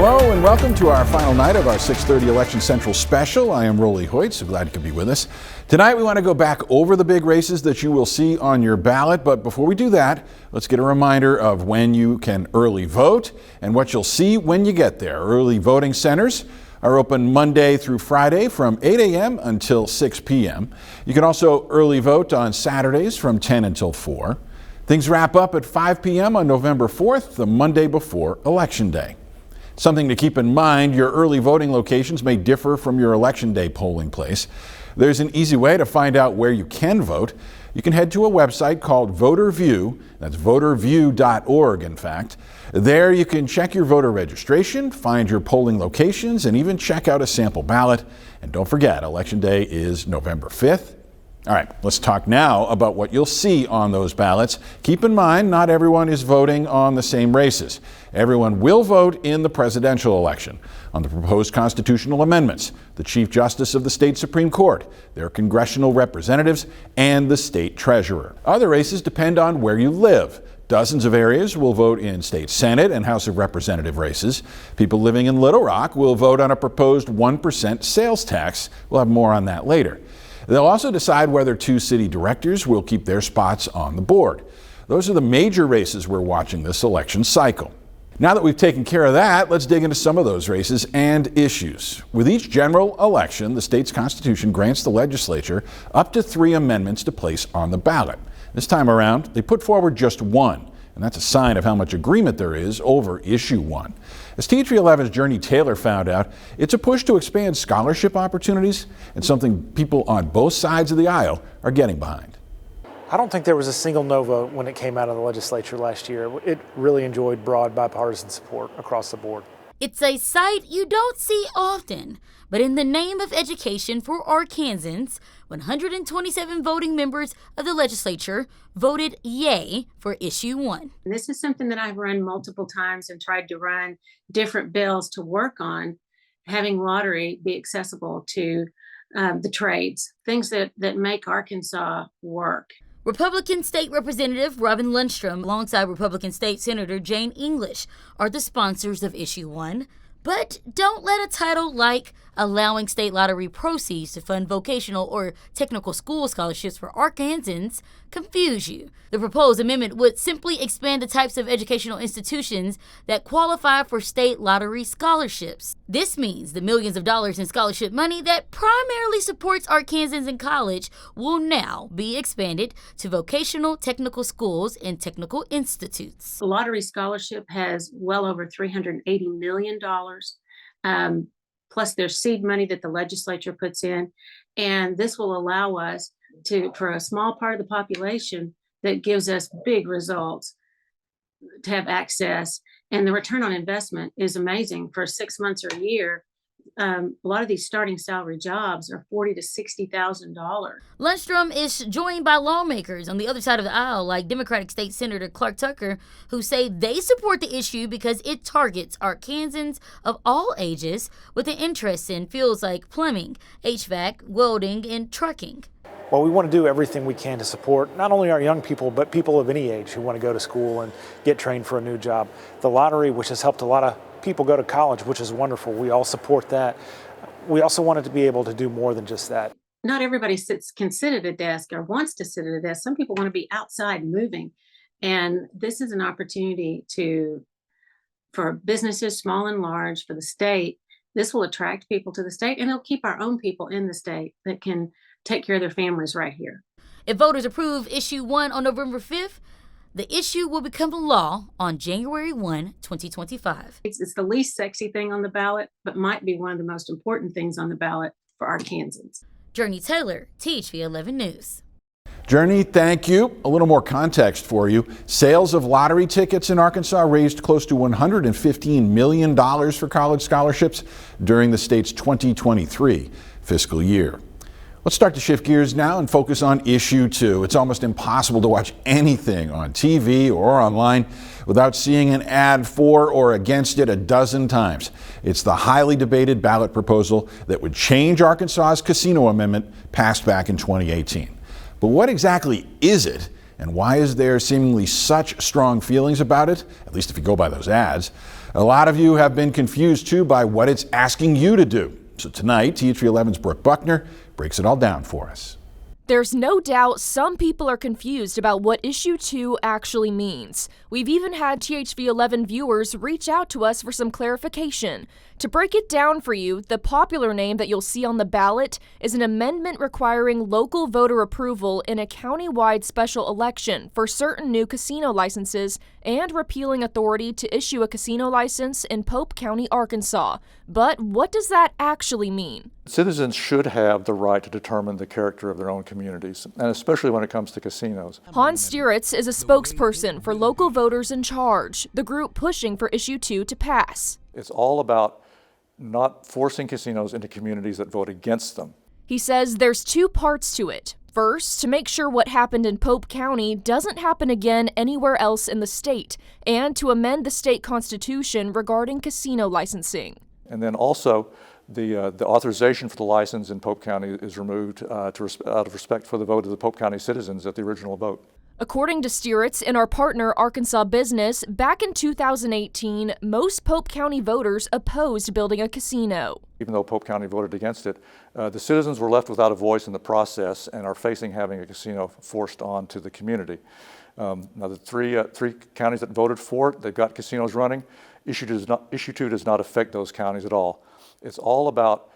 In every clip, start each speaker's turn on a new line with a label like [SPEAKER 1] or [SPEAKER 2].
[SPEAKER 1] Hello and welcome to our final night of our 6:30 Election Central special. I am Rolly Hoyt, so glad you could be with us. Tonight we want to go back over the big races that you will see on your ballot, but before we do that, let's get a reminder of when you can early vote and what you'll see when you get there. Early voting centers are open Monday through Friday from 8 a.m. until 6 p.m. You can also early vote on Saturdays from 10 until 4. Things wrap up at 5 p.m. on November 4th, the Monday before Election Day. Something to keep in mind, your early voting locations may differ from your Election Day polling place. There's an easy way to find out where you can vote. You can head to a website called Voter View. That's voterview.org, in fact. There you can check your voter registration, find your polling locations, and even check out a sample ballot. And don't forget, Election Day is November 5th. All right, let's talk now about what you'll see on those ballots. Keep in mind, not everyone is voting on the same races. Everyone will vote in the presidential election, on the proposed constitutional amendments, the Chief Justice of the state Supreme Court, their congressional representatives, and the state treasurer. Other races depend on where you live. Dozens of areas will vote in state Senate and House of Representative races. People living in Little Rock will vote on a proposed 1% sales tax. We'll have more on that later. They'll also decide whether 2 city directors will keep their spots on the board. Those are the major races we're watching this election cycle. Now that we've taken care of that, let's dig into some of those races and issues. With each general election, the state's constitution grants the legislature up to 3 amendments to place on the ballot. This time around, they put forward just 1, and that's a sign of how much agreement there is over issue 1. As THV11's Journey Taylor found out, it's a push to expand scholarship opportunities and something people on both sides of the aisle are getting behind.
[SPEAKER 2] I don't think there was a single no vote when it came out of the legislature last year. It really enjoyed broad bipartisan support across the board.
[SPEAKER 3] It's a sight you don't see often, but in the name of education for Arkansans, 127 voting members of the legislature voted yay for issue 1.
[SPEAKER 4] This is something that I've run multiple times and tried to run different bills to work on, having lottery be accessible to the trades, things that make Arkansas work.
[SPEAKER 3] Republican State Representative Robin Lundstrom, alongside Republican State Senator Jane English, are the sponsors of issue 1. But don't let a title like allowing state lottery proceeds to fund vocational or technical school scholarships for Arkansans confuse you. The proposed amendment would simply expand the types of educational institutions that qualify for state lottery scholarships. This means the millions of dollars in scholarship money that primarily supports Arkansans in college will now be expanded to vocational technical schools and technical institutes.
[SPEAKER 4] The lottery scholarship has well over $380 million. Plus there's seed money that the legislature puts in. And this will allow us to, for a small part of the population that gives us big results, to have access. And the return on investment is amazing. For 6 months or a year, a lot of these starting salary jobs are $40,000 to $60,000.
[SPEAKER 3] Lundstrom is joined by lawmakers on the other side of the aisle, like Democratic State Senator Clark Tucker, who say they support the issue because it targets Arkansans of all ages with an interest in fields like plumbing, HVAC, welding, and trucking.
[SPEAKER 2] Well, we want to do everything we can to support not only our young people, but people of any age who want to go to school and get trained for a new job. The lottery, which has helped a lot of people go to college, which is wonderful. We all support that. We also wanted to be able to do more than just that.
[SPEAKER 4] Not everybody can sit at a desk or wants to sit at a desk. Some people want to be outside moving. And this is an opportunity for businesses, small and large, for the state. This will attract people to the state, and it'll keep our own people in the state that can take care of their families right here.
[SPEAKER 3] If voters approve issue 1 on November 5th, the issue will become law on January 1, 2025.
[SPEAKER 4] It's the least sexy thing on the ballot, but might be one of the most important things on the ballot for Arkansans.
[SPEAKER 3] Journey Taylor, THV11 News.
[SPEAKER 1] Journey, thank you. A little more context for you. Sales of lottery tickets in Arkansas raised close to $115 million for college scholarships during the state's 2023 fiscal year. Let's start to shift gears now and focus on issue 2. It's almost impossible to watch anything on TV or online without seeing an ad for or against it a dozen times. It's the highly debated ballot proposal that would change Arkansas's casino amendment passed back in 2018. But what exactly is it, And why is there seemingly such strong feelings about it, at least if you go by those ads? A lot of you have been confused too by what it's asking you to do. So tonight, THV11's Brooke Buckner breaks it all down for us.
[SPEAKER 5] There's no doubt some people are confused about what Issue 2 actually means. We've even had THV11 viewers reach out to us for some clarification. To break it down for you, the popular name that you'll see on the ballot is an amendment requiring local voter approval in a county-wide special election for certain new casino licenses and repealing authority to issue a casino license in Pope County, Arkansas. But what does that actually mean?
[SPEAKER 6] Citizens should have the right to determine the character of their own communities, and especially when it comes to casinos.
[SPEAKER 5] Hans Stieritz is a spokesperson for Local Voters in Charge, the group pushing for Issue 2 to pass.
[SPEAKER 6] It's all about not forcing casinos into communities that vote against them.
[SPEAKER 5] He says there's two parts to it. First, to make sure what happened in Pope County doesn't happen again anywhere else in the state, and to amend the state constitution regarding casino licensing.
[SPEAKER 6] And then also, the authorization for the license in Pope County is removed out of respect for the vote of the Pope County citizens at the original vote.
[SPEAKER 5] According to Stieritz and our partner Arkansas Business, back in 2018, most Pope County voters opposed building a casino.
[SPEAKER 6] Even though Pope County voted against it, the citizens were left without a voice in the process and are facing having a casino forced onto the community. Now the three counties that voted for it, they've got casinos running. Issue 2 does not affect those counties at all. It's all about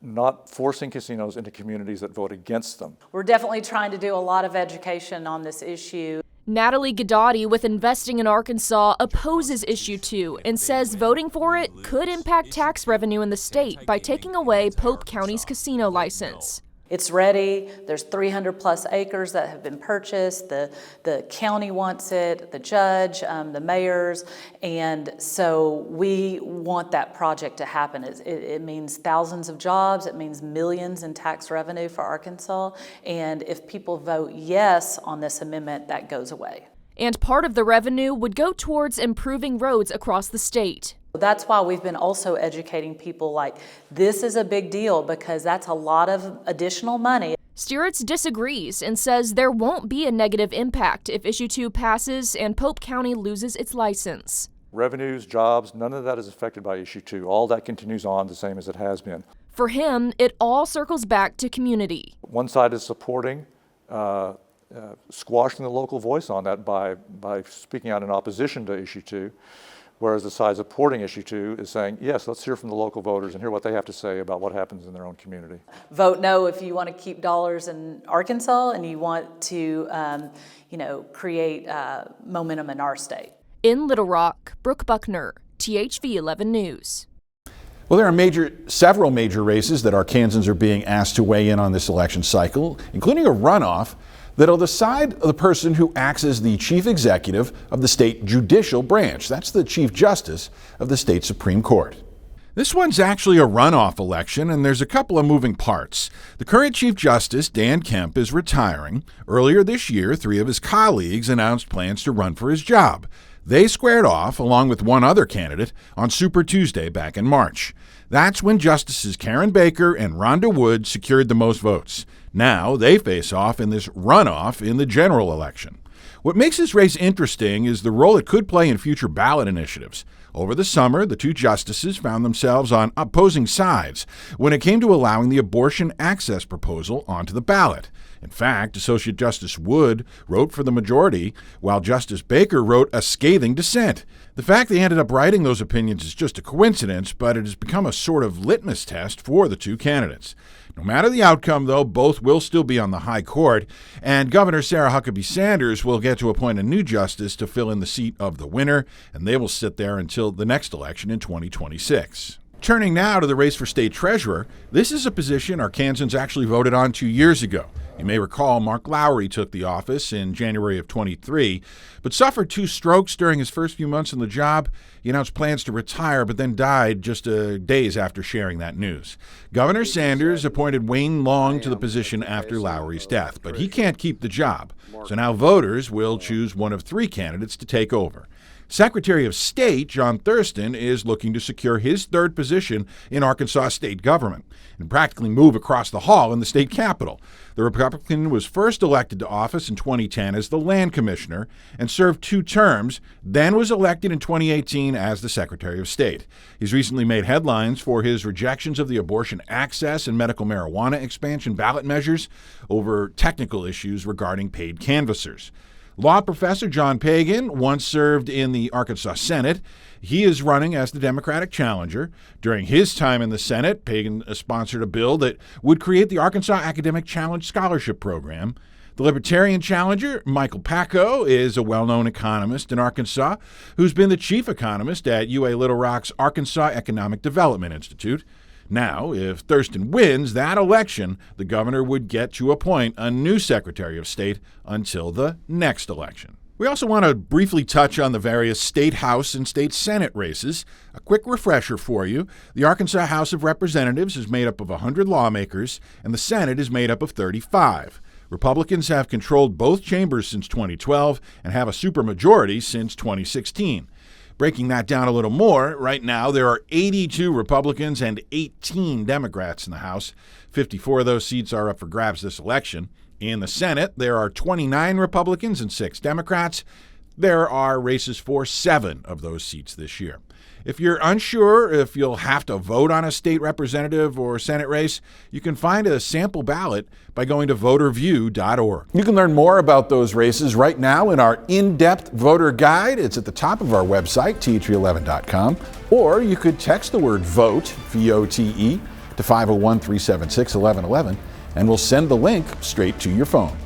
[SPEAKER 6] not forcing casinos into communities that vote against them.
[SPEAKER 7] We're definitely trying to do a lot of education on this issue.
[SPEAKER 5] Natalie Gaddotti with Investing in Arkansas opposes Issue 2 and says voting for it could impact tax revenue in the state by taking away Pope County's casino license.
[SPEAKER 7] It's ready. There's 300 plus acres that have been purchased. The county wants it, the judge, the mayors, and so we want that project to happen. It means thousands of jobs. It means millions in tax revenue for Arkansas. And if people vote yes on this amendment, that goes away.
[SPEAKER 5] And part of the revenue would go towards improving roads across the state.
[SPEAKER 7] That's why we've been also educating people like this is a big deal because that's a lot of additional money.
[SPEAKER 5] Stieritz disagrees and says there won't be a negative impact if Issue 2 passes and Pope County loses its license.
[SPEAKER 6] Revenues, jobs, none of that is affected by Issue 2. All that continues on the same as it has been.
[SPEAKER 5] For him, it all circles back to community.
[SPEAKER 6] One side is supporting squashing the local voice on that by speaking out in opposition to Issue 2. Whereas the side supporting Issue 2 is saying, yes, let's hear from the local voters and hear what they have to say about what happens in their own community.
[SPEAKER 7] Vote no if you want to keep dollars in Arkansas and you want to, create momentum in our state.
[SPEAKER 5] In Little Rock, Brooke Buckner, THV11 News.
[SPEAKER 1] Well, there are several major races that Arkansans are being asked to weigh in on this election cycle, including a runoff that'll decide the person who acts as the chief executive of the state judicial branch. That's the chief justice of the state Supreme Court. This one's actually a runoff election, and there's a couple of moving parts. The current Chief Justice, Dan Kemp, is retiring. Earlier this year, 3 of his colleagues announced plans to run for his job. They squared off, along with one other candidate, on Super Tuesday back in March. That's when Justices Karen Baker and Rhonda Wood secured the most votes. Now they face off in this runoff in the general election. What makes this race interesting is the role it could play in future ballot initiatives. Over the summer, the 2 justices found themselves on opposing sides when it came to allowing the abortion access proposal onto the ballot. In fact, Associate Justice Wood wrote for the majority, while Justice Baker wrote a scathing dissent. The fact they ended up writing those opinions is just a coincidence, but it has become a sort of litmus test for the 2 candidates. No matter the outcome, though, both will still be on the high court, and Governor Sarah Huckabee Sanders will get to appoint a new justice to fill in the seat of the winner, and they will sit there until the next election in 2026. Turning now to the race for state treasurer, this is a position Arkansans actually voted on 2 years ago. You may recall Mark Lowry took the office in January of 23, but suffered 2 strokes during his first few months in the job. He announced plans to retire, but then died just days after sharing that news. Governor Sanders appointed Wayne Long to the position after Lowry's death, but he can't keep the job. So now voters will choose one of 3 candidates to take over. Secretary of State John Thurston is looking to secure his 3rd position in Arkansas state government and practically move across the hall in the state capitol. The Republican was first elected to office in 2010 as the land commissioner and served 2 terms, then was elected in 2018 as the Secretary of State. He's recently made headlines for his rejections of the abortion access and medical marijuana expansion ballot measures over technical issues regarding paid canvassers. Law professor John Pagan once served in the Arkansas Senate. He is running as the Democratic challenger. During his time in the Senate, Pagan sponsored a bill that would create the Arkansas Academic Challenge Scholarship Program. The Libertarian challenger, Michael Packo, is a well-known economist in Arkansas who's been the chief economist at UA Little Rock's Arkansas Economic Development Institute. Now, if Thurston wins that election, the governor would get to appoint a new Secretary of State until the next election. We also want to briefly touch on the various state House and state Senate races. A quick refresher for you. The Arkansas House of Representatives is made up of 100 lawmakers, and the Senate is made up of 35. Republicans have controlled both chambers since 2012 and have a supermajority since 2016. Breaking that down a little more, right now there are 82 Republicans and 18 Democrats in the House. 54 of those seats are up for grabs this election. In the Senate, there are 29 Republicans and 6 Democrats. There are races for 7 of those seats this year. If you're unsure if you'll have to vote on a state representative or Senate race, you can find a sample ballot by going to voterview.org. You can learn more about those races right now in our in-depth voter guide. It's at the top of our website, THV11.com, or you could text the word VOTE, V-O-T-E, to 501-376-1111, and we'll send the link straight to your phone.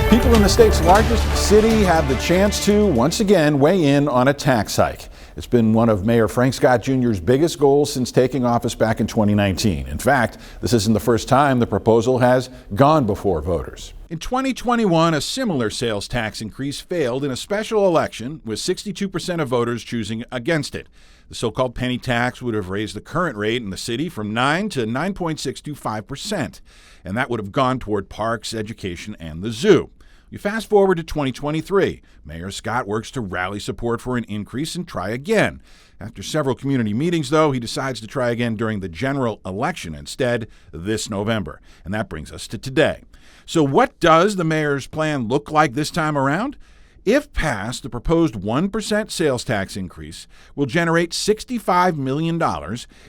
[SPEAKER 1] People in the state's largest city have the chance to, once again, weigh in on a tax hike. It's been one of Mayor Frank Scott Jr.'s biggest goals since taking office back in 2019. In fact, this isn't the first time the proposal has gone before voters. In 2021, a similar sales tax increase failed in a special election, with 62% of voters choosing against it. The so-called penny tax would have raised the current rate in the city from 9 to 9.625%, and that would have gone toward parks, education, and the zoo. You fast forward to 2023. Mayor Scott works to rally support for an increase and try again. After several community meetings, though, he decides to try again during the general election instead this November. And that brings us to today. So what does the mayor's plan look like this time around? If passed, the proposed 1% sales tax increase will generate $65 million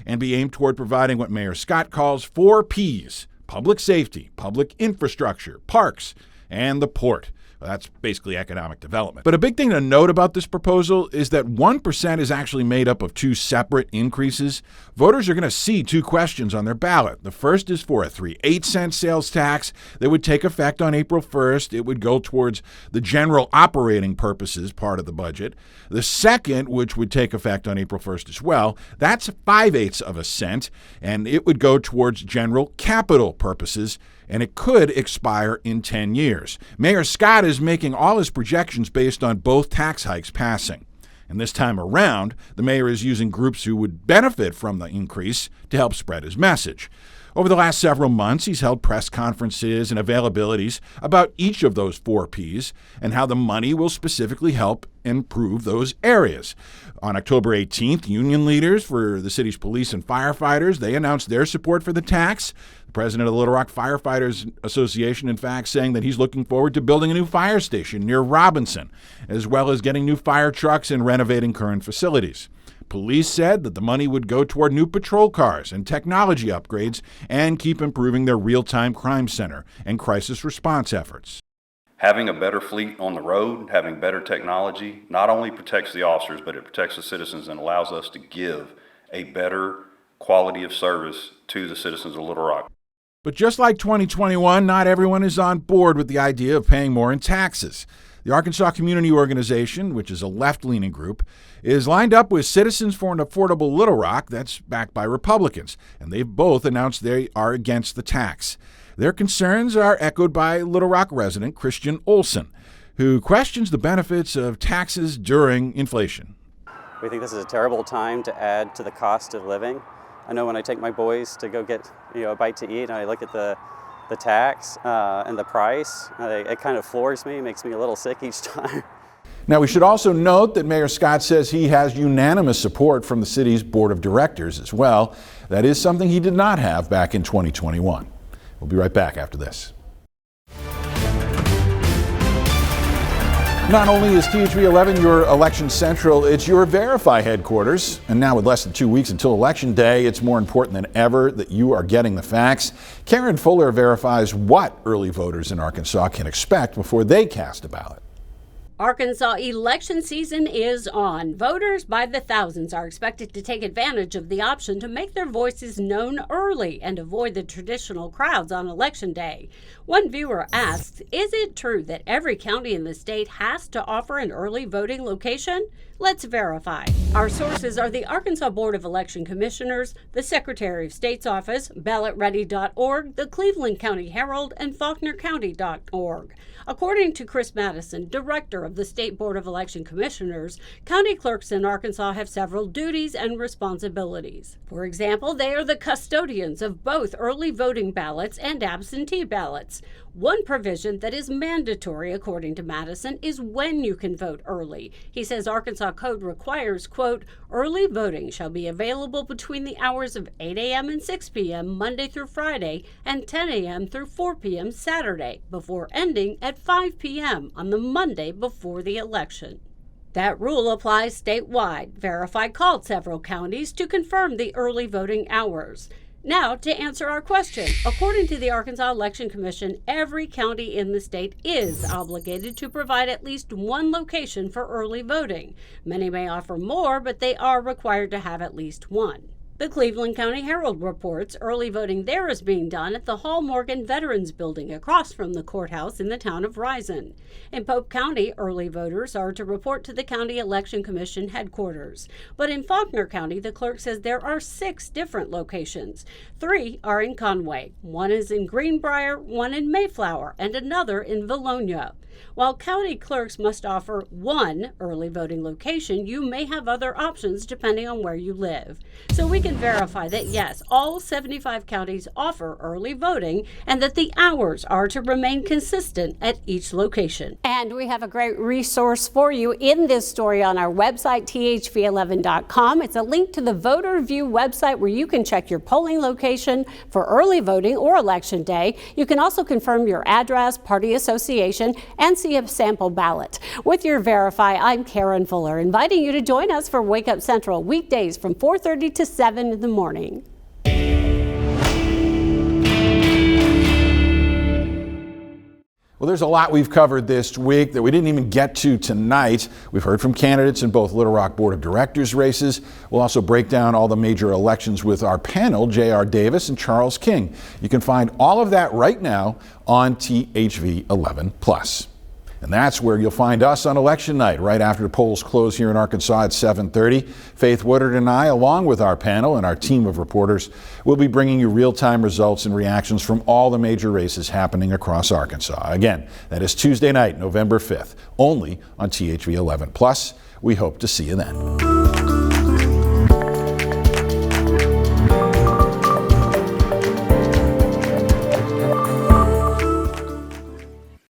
[SPEAKER 1] and be aimed toward providing what Mayor Scott calls 4 Ps: public safety, public infrastructure, parks, and the port. Well, that's basically economic development. But a big thing to note about this proposal is that 1% is actually made up of 2 separate increases. Voters are going to see 2 questions on their ballot. The first is for a 3/8-cent sales tax that would take effect on April 1st. It would go towards the general operating purposes part of the budget. The second, which would take effect on April 1st as well, that's 5/8 of a cent, and it would go towards general capital purposes, and it could expire in 10 years. Mayor Scott is making all his projections based on both tax hikes passing. And this time around, the mayor is using groups who would benefit from the increase to help spread his message. Over the last several months, he's held press conferences and availabilities about each of those 4 Ps and how the money will specifically help improve those areas. On October 18th, union leaders for the city's police and firefighters, they announced their support for the tax. The president of the Little Rock Firefighters Association, in fact, saying that he's looking forward to building a new fire station near Robinson, as well as getting new fire trucks and renovating current facilities. Police said that the money would go toward new patrol cars and technology upgrades and keep improving their real-time crime center and crisis response efforts.
[SPEAKER 8] Having a better fleet on the road, having better technology, not only protects the officers, but it protects the citizens and allows us to give a better quality of service to the citizens of Little Rock.
[SPEAKER 1] But just like 2021, not everyone is on board with the idea of paying more in taxes. The Arkansas Community Organization, which is a left-leaning group, is lined up with Citizens for an Affordable Little Rock that's backed by Republicans, and they've both announced they are against the tax. Their concerns are echoed by Little Rock resident Christian Olson, who questions the benefits of taxes during inflation.
[SPEAKER 9] We think this is a terrible time to add to the cost of living. I know when I take my boys to go get a bite to eat, and I look at the tax and the price, it kind of floors me, makes me a little sick each time.
[SPEAKER 1] Now, we should also note that Mayor Scott says he has unanimous support from the city's board of directors as well. That is something he did not have back in 2021. We'll be right back after this. Not only is THV11 your election central, it's your Verify headquarters. And now with less than 2 weeks until Election Day, it's more important than ever that you are getting the facts. Karen Fuller verifies what early voters in Arkansas can expect before they cast a ballot.
[SPEAKER 10] Arkansas election season is on. Voters by the thousands are expected to take advantage of the option to make their voices known early and avoid the traditional crowds on Election Day. One viewer asks, is it true that every county in the state has to offer an early voting location? Let's verify. Our sources are the Arkansas Board of Election Commissioners, the Secretary of State's office, ballotready.org, the Cleveland County Herald, and faulknercounty.org. According to Chris Madison, director of the State Board of Election Commissioners, county clerks in Arkansas have several duties and responsibilities. For example, they are the custodians of both early voting ballots and absentee ballots. One provision that is mandatory, according to Madison, is when you can vote early. He says Arkansas Code requires, quote, early voting shall be available between the hours of 8 a.m. and 6 p.m. Monday through Friday and 10 a.m. through 4 p.m. Saturday, before ending at 5 p.m. on the Monday before the election. That rule applies statewide. Verify called several counties to confirm the early voting hours. Now, to answer our question, according to the Arkansas Election Commission, every county in the state is obligated to provide at least one location for early voting. Many may offer more, but they are required to have at least one. The Cleveland County Herald reports early voting there is being done at the Hall Morgan Veterans Building across from the courthouse in the town of Rison. In Pope County, early voters are to report to the County Election Commission headquarters. But in Faulkner County, the clerk says there are 6 different locations. 3 are in Conway. One is in Greenbrier, one in Mayflower, and another in Vilonia. While county clerks must offer one early voting location, you may have other options depending on where you live. So we can verify that yes, all 75 counties offer early voting and that the hours are to remain consistent at each location.
[SPEAKER 11] And we have a great resource for you in this story on our website, THV11.com. It's a link to the Voter View website where you can check your polling location for early voting or Election Day. You can also confirm your address, party association, and see a sample ballot. With your Verify, I'm Karen Fuller, inviting you to join us for Wake Up Central weekdays from 4:30 to 7 in the morning.
[SPEAKER 1] Well, there's a lot we've covered this week that we didn't even get to tonight. We've heard from candidates in both Little Rock Board of Directors races. We'll also break down all the major elections with our panel, J.R. Davis and Charles King. You can find all of that right now on THV11+. And that's where you'll find us on election night, right after the polls close here in Arkansas at 7:30. Faith Woodard and I, along with our panel and our team of reporters, will be bringing you real-time results and reactions from all the major races happening across Arkansas. Again, that is Tuesday night, November 5th, only on THV11+. We hope to see you then.